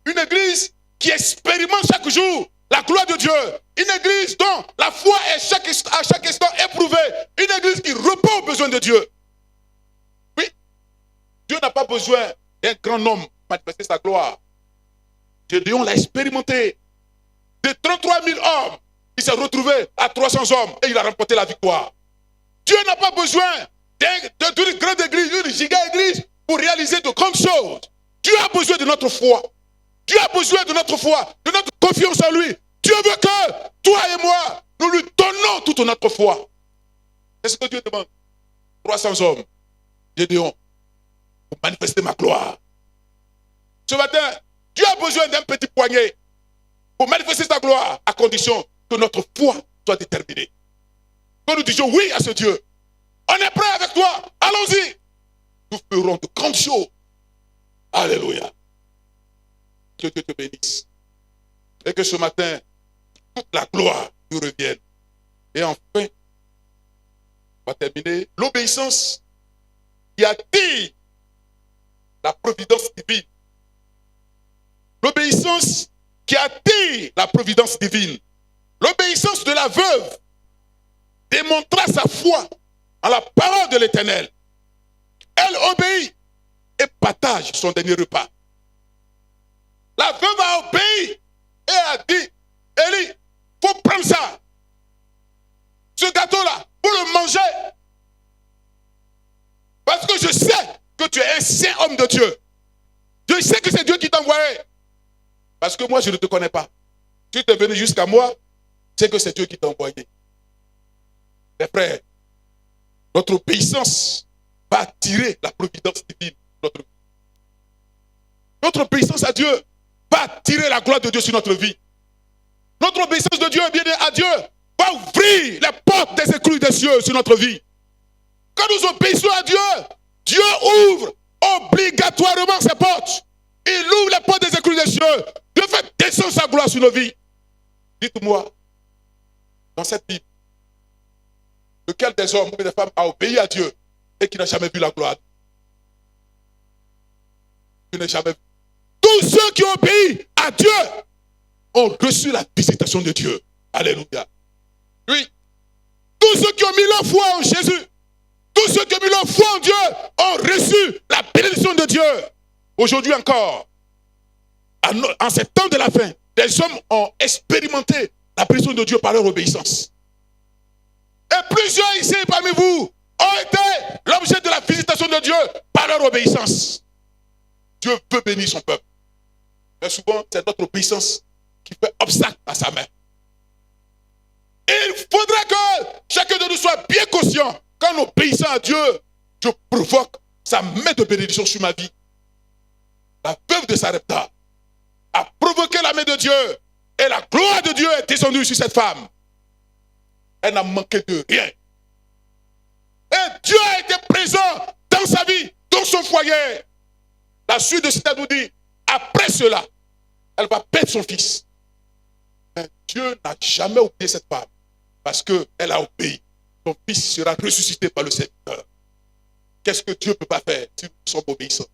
Une église qui expérimente chaque jour la gloire de Dieu. Une église dont la foi est à chaque instant éprouvée. Une église qui répond aux besoins de Dieu. Oui, Dieu n'a pas besoin et un grand homme manifester sa gloire. Gédéon l'a expérimenté. De 33 000 hommes, il s'est retrouvé à 300 hommes et il a remporté la victoire. Dieu n'a pas besoin d'une grande église, d'une giga église pour réaliser de grandes choses. Dieu a besoin de notre foi. Dieu a besoin de notre foi, de notre confiance en lui. Dieu veut que toi et moi, nous lui donnons toute notre foi. C'est ce que Dieu demande. 300 hommes, Gédéon, pour manifester ma gloire. Ce matin, Dieu a besoin d'un petit poignet pour manifester sa gloire, à condition que notre foi soit déterminée. Que nous disions oui à ce Dieu. On est prêt avec toi, allons-y. Nous ferons de grandes choses. Alléluia. Que Dieu te bénisse. Et que ce matin, toute la gloire nous revienne. Et enfin, on va terminer. L'obéissance qui attire la providence divine. L'obéissance qui attire la providence divine. L'obéissance de la veuve démontra sa foi en la parole de l'Éternel. Elle obéit et partage son dernier repas. La veuve a obéi et a dit, Élie, il faut prendre ça. Ce gâteau-là, pour le manger. Parce que je sais que tu es un saint homme de Dieu. Je sais que c'est Dieu qui t'a envoyé. Parce que moi, je ne te connais pas. Tu es venu jusqu'à moi, c'est que c'est Dieu qui t'a envoyé. Mes frères, notre obéissance va attirer la providence divine. Notre obéissance à Dieu va attirer la gloire de Dieu sur notre vie. Notre obéissance de Dieu, bien à Dieu, va ouvrir les portes des écluses des cieux sur notre vie. Quand nous obéissons à Dieu, Dieu ouvre obligatoirement ses portes. Il ouvre les portes des écluses des cieux. Dieu fait descendre sa gloire sur nos vies. Dites-moi, dans cette Bible, lequel des hommes ou des femmes a obéi à Dieu et qui n'a jamais vu la gloire? Tu n'as jamais vu. Tous ceux qui ont obéi à Dieu ont reçu la visitation de Dieu. Alléluia. Oui. Tous ceux qui ont mis leur foi en Jésus, tous ceux qui ont mis leur foi en Dieu ont reçu la bénédiction de Dieu. Aujourd'hui encore, en ces temps de la fin, les hommes ont expérimenté la bénédiction de Dieu par leur obéissance. Et plusieurs ici parmi vous ont été l'objet de la visitation de Dieu par leur obéissance. Dieu veut bénir son peuple. Mais souvent, c'est notre obéissance qui fait obstacle à sa main. Il faudrait que chacun de nous soit bien conscient qu'en obéissant à Dieu, je provoque sa main de bénédiction sur ma vie. La veuve de Sarepta a provoqué la main de Dieu et la gloire de Dieu est descendue sur cette femme. Elle n'a manqué de rien. Et Dieu a été présent dans sa vie, dans son foyer. La suite de ce texte nous dit, après cela, elle va perdre son fils. Mais Dieu n'a jamais oublié cette femme parce qu'elle a obéi. Son fils sera ressuscité par le Seigneur. Qu'est-ce que Dieu ne peut pas faire si nous sommes obéissants?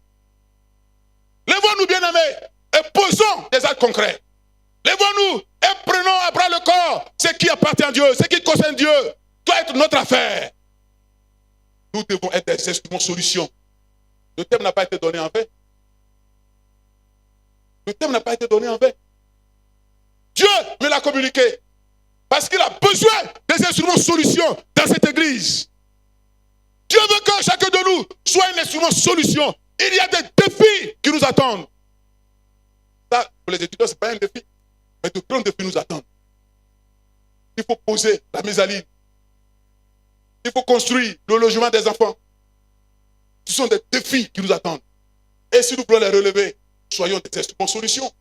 Lèvons-nous, bien-aimés, et posons des actes concrets. Lèvons-nous et prenons à bras le corps ce qui appartient à Dieu, ce qui concerne Dieu, doit être notre affaire. Nous devons être des instruments de solution. Le thème n'a pas été donné en vain. Le thème n'a pas été donné en vain. Dieu me l'a communiqué. Parce qu'il a besoin des instruments de solution dans cette église. Dieu veut que chacun de nous soit un instrument de solution. Il y a des défis qui nous attendent. Ça, pour les étudiants, ce n'est pas un défi. Mais de grands défis nous attendent. Il faut poser la mezzanine. Il faut construire le logement des enfants. Ce sont des défis qui nous attendent. Et si nous voulons les relever, soyons des instruments de solution.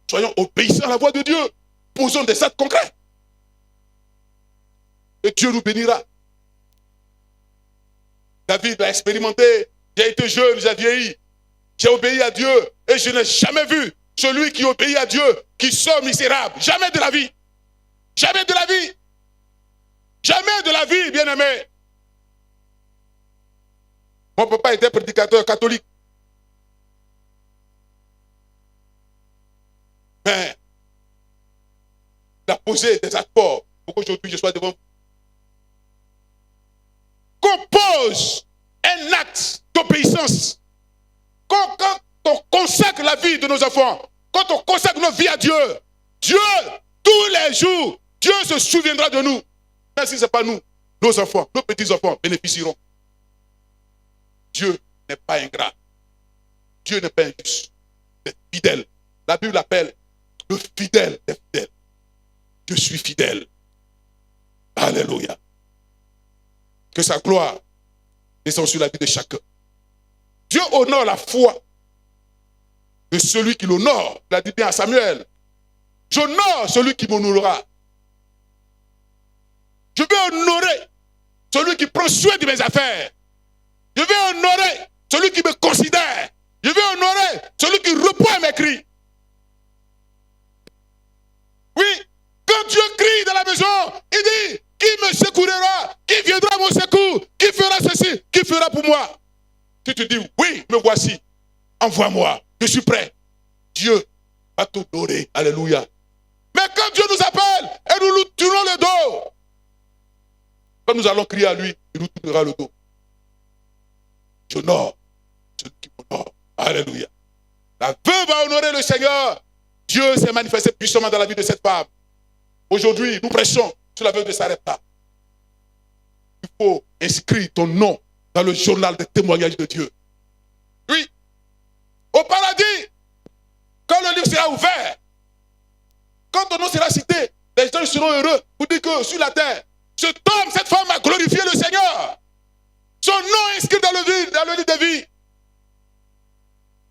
Soyons obéissants à la voix de Dieu. Posons des actes concrets. Et Dieu nous bénira. David a expérimenté. J'ai été jeune, j'ai vieilli. J'ai obéi à Dieu. Et je n'ai jamais vu celui qui obéit à Dieu qui sort misérable. Jamais de la vie. Jamais de la vie. Jamais de la vie, bien-aimé. Mon papa était prédicateur catholique. Mais il a posé des actes forts pour qu'aujourd'hui je sois devant vous. Qu'on pose un acte d'obéissance. Qu'on quand on consacre la vie de nos enfants, quand on consacre nos vies à Dieu, Dieu, tous les jours, Dieu se souviendra de nous. Même si ce n'est pas nous, nos enfants, nos petits-enfants bénéficieront. Dieu n'est pas ingrat. Dieu n'est pas injuste. Il est fidèle. La Bible l'appelle le fidèle des fidèles. Je suis fidèle. Alléluia. Que sa gloire descende sur la vie de chacun. Dieu honore la foi de celui qui l'honore. Il a dit bien à Samuel, j'honore celui qui m'honorera. Je vais honorer celui qui prend soin de mes affaires. Je vais honorer celui qui me considère. Je vais honorer celui qui répond à mes cris. Oui, quand Dieu crie dans la maison, il dit, qui me secourira? Qui viendra à mon secours? Qui fera ceci? Qui fera pour moi? Si tu dis, oui, me voici, envoie-moi, je suis prêt. Dieu va t'honorer. Alléluia. Mais quand Dieu nous appelle et nous nous tournons le dos, quand nous allons crier à lui, il nous tournera le dos. J'honore celui qui m'honore. Alléluia. La veuve va honorer le Seigneur. Dieu s'est manifesté puissamment dans la vie de cette femme. Aujourd'hui, nous prêchons sur la veuve de Sarepta. Il faut inscrire ton nom dans le journal des témoignages de Dieu. Oui. Au paradis, quand le livre sera ouvert, quand ton nom sera cité, les gens seront heureux pour dire que sur la terre, cet homme, cette femme a glorifié le Seigneur. Son nom est inscrit dans le livre de vie.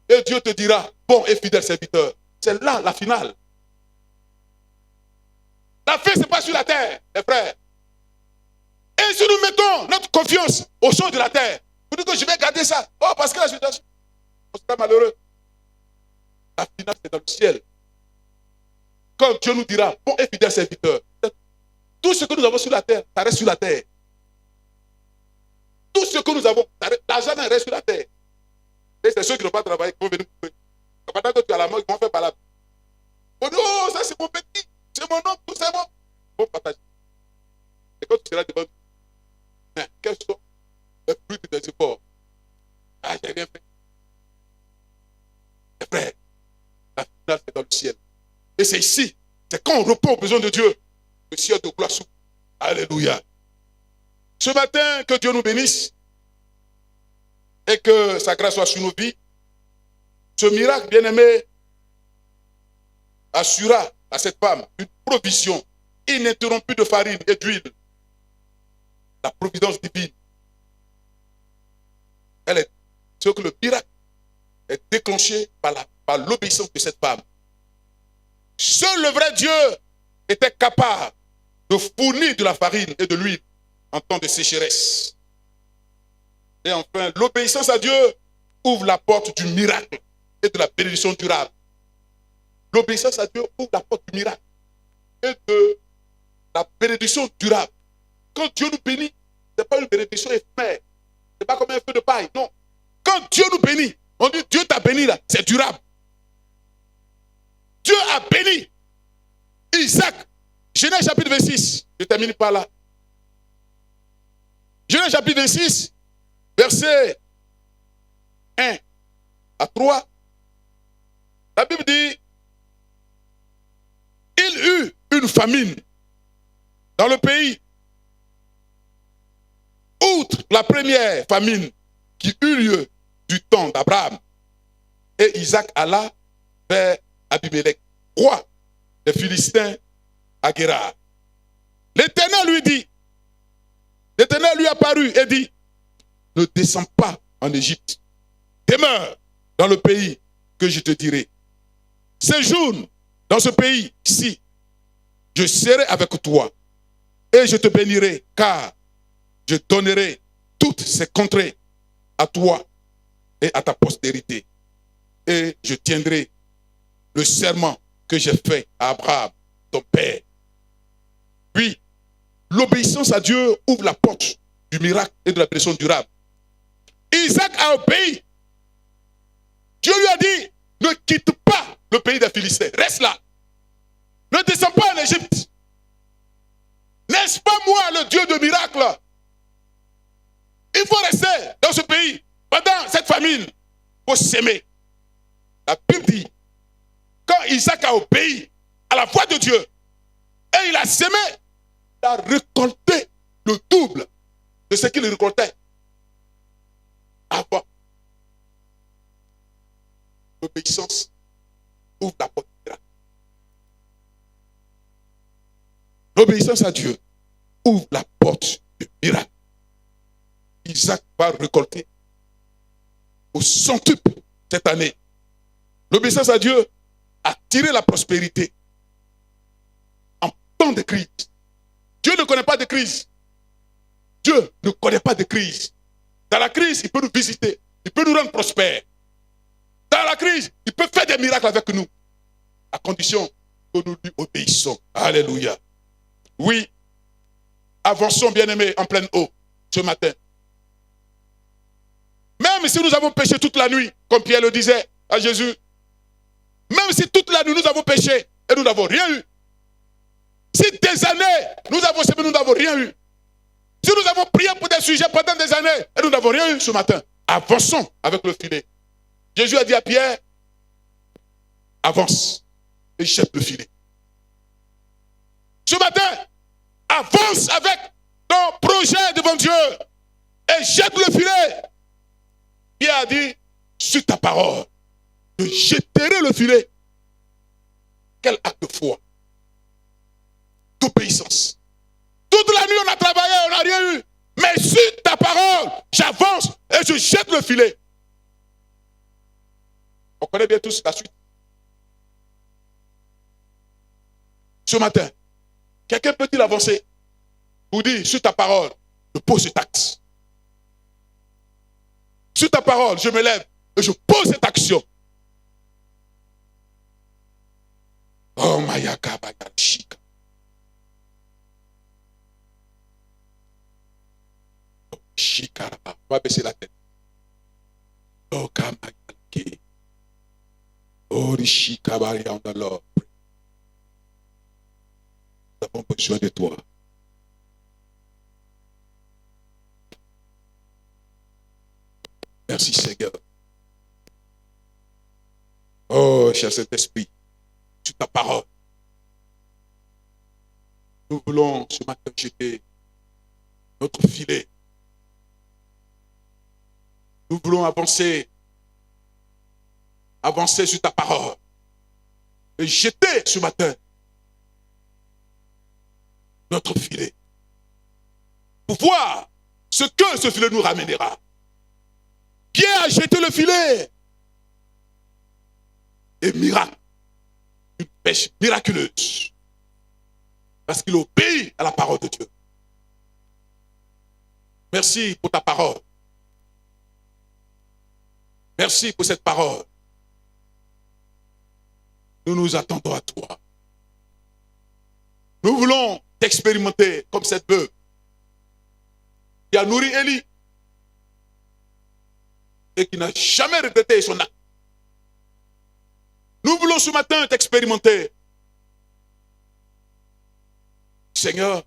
Et Dieu te dira, bon et fidèle serviteur. C'est là la finale. La fin, ce n'est pas sur la terre, les frères. Et si nous mettons notre confiance aux choses de la terre, vous dites que je vais garder ça. Oh, parce que la situation, on sera malheureux. La finale, c'est dans le ciel. Quand Dieu nous dira, bon et fidèle serviteur, tout ce que nous avons sur la terre, ça reste sur la terre. Tout ce que nous avons, l'argent reste sur la terre. Et c'est ceux qui n'ont pas travaillé qui vont venir couper. Pendant que tu es à la mort, ils vont faire par là. Oh non, ça c'est mon petit, c'est mon oncle, tout c'est bon. Ils vont partager. Et quand tu seras devant nous, quels sont les fruits de tes efforts? Ah, j'ai rien fait. Les frères, la finale c'est dans le ciel. Et c'est ici, c'est quand on répond aux besoins de Dieu, le ciel de gloire s'ouvre. Alléluia. Ce matin, que Dieu nous bénisse et que sa grâce soit sur nos vies. Ce miracle, bien-aimé, assura à cette femme une provision ininterrompue de farine et d'huile. La providence divine. C'est que le miracle est déclenché par l'obéissance de cette femme. Seul le vrai Dieu était capable de fournir de la farine et de l'huile en temps de sécheresse. Et enfin, l'obéissance à Dieu ouvre la porte du miracle et de la bénédiction durable. L'obéissance à Dieu ouvre la porte du miracle et de la bénédiction durable. Quand Dieu nous bénit, ce n'est pas une bénédiction éphémère. Ce n'est pas comme un feu de paille, non. Quand Dieu nous bénit, on dit Dieu t'a béni là, c'est durable. Dieu a béni Isaac. Genèse chapitre 26. Je termine par là. Genèse chapitre 26, verset 1 à 3. La Bible dit, il eut une famine dans le pays. Outre la première famine qui eut lieu du temps d'Abraham. Et Isaac alla vers Abimelech, roi des Philistins à Guérar. L'Éternel lui dit, l'Éternel lui apparut et dit, ne descends pas en Égypte, demeure dans le pays que je te dirai. Séjourne dans ce pays-ci, je serai avec toi et je te bénirai, car je donnerai toutes ces contrées à toi et à ta postérité. Et je tiendrai le serment que j'ai fait à Abraham, ton père. Puis, l'obéissance à Dieu ouvre la porte du miracle et de la bénédiction durable. Isaac a obéi. Dieu lui a dit, ne quitte pas le pays des Philistins, reste là. Ne descends pas en Égypte. N'est-ce pas moi le Dieu de miracles? Il faut rester dans ce pays pendant cette famine. faut s'aimer. La Bible dit, quand Isaac a obéi à la voix de Dieu, et il a sémé, il a récolté le double de ce qu'il récoltait avant. L'obéissance ouvre la porte du miracle. L'obéissance à Dieu ouvre la porte du miracle. Isaac va récolter au centuple cette année. L'obéissance à Dieu a tiré la prospérité en temps de crise. Dieu ne connaît pas de crise. Dieu ne connaît pas de crise. Dans la crise, il peut nous visiter. Il peut nous rendre prospères. Dans la crise, il peut faire des miracles avec nous. À condition que nous lui obéissons. Alléluia. Oui, avançons, bien-aimés, en pleine eau ce matin. Même si nous avons péché toute la nuit, comme Pierre le disait à Jésus, même si toute la nuit nous avons péché et nous n'avons rien eu, si des années nous avons sémé, nous n'avons rien eu, si nous avons prié pour des sujets pendant des années et nous n'avons rien eu ce matin, avançons avec le filet. Jésus a dit à Pierre, avance et jette le filet. Ce matin, avance avec ton projet devant Dieu et jette le filet. Pierre a dit, sur ta parole, je jetterai le filet. Quel acte de foi, d'obéissance. Toute la nuit on a travaillé, on n'a rien eu. Mais sur ta parole, j'avance et je jette le filet. On connaît bien tous la suite. Ce matin, quelqu'un peut-il avancer pour dire, sur ta parole, je pose cet acte. Sur ta parole, je me lève et je pose cette action. Oh, Mayaka Bayashika. Shikaraba. On va baisser la tête. Oh, Kamayaki. Oh, Rishikabari en Lord. Nous avons besoin de toi. Merci Seigneur. Oh, cher Saint-Esprit, sur ta parole, nous voulons ce matin jeter notre filet. Nous voulons avancer sur ta parole et jeter ce matin notre filet pour voir ce que ce filet nous ramènera. Pierre a jeté le filet. Et miracle, une pêche miraculeuse. Parce qu'il obéit à la parole de Dieu. Merci pour ta parole. Merci pour cette parole. Nous nous attendons à toi. Nous voulons t'expérimenter comme cette veuve qui a nourri Élie et qui n'a jamais regretté son acte. Nous voulons ce matin t'expérimenter. Seigneur,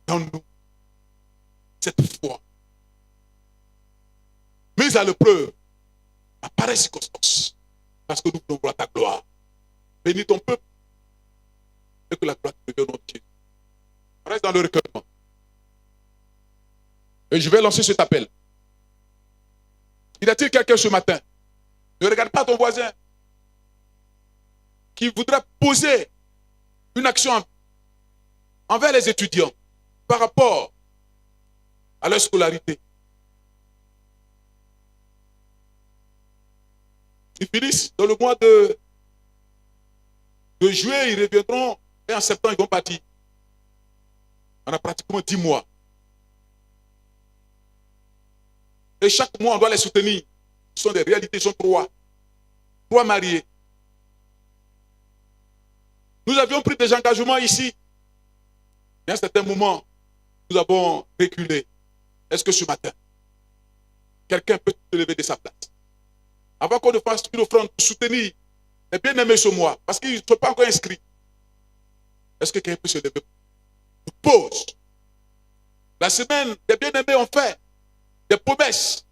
donne-nous cette foi mise à l'épreuve à pareille circonstance, parce que nous voulons voir ta gloire. Bénis ton peuple et que la gloire te devienne entière. Reste dans le recueillement. Et je vais lancer cet appel. Y a-t-il quelqu'un ce matin? Ne regarde pas ton voisin qui voudrait poser une action envers les étudiants par rapport à leur scolarité. Ils finissent dans le mois de juillet, ils reviendront et en septembre, ils vont partir. On a pratiquement 10 mois. Et chaque mois, on doit les soutenir. Ce sont des réalités, ils sont trois mariés. Nous avions pris des engagements ici. Et à un certain moment, nous avons reculé. Est-ce que ce matin, quelqu'un peut se lever de sa place? Avant qu'on ne fasse une offrande pour soutenir les bien-aimés ce mois, parce qu'ils ne sont pas encore inscrits. Est-ce que quelqu'un peut se lever? Je pose. La semaine, les bien-aimés ont fait des promesses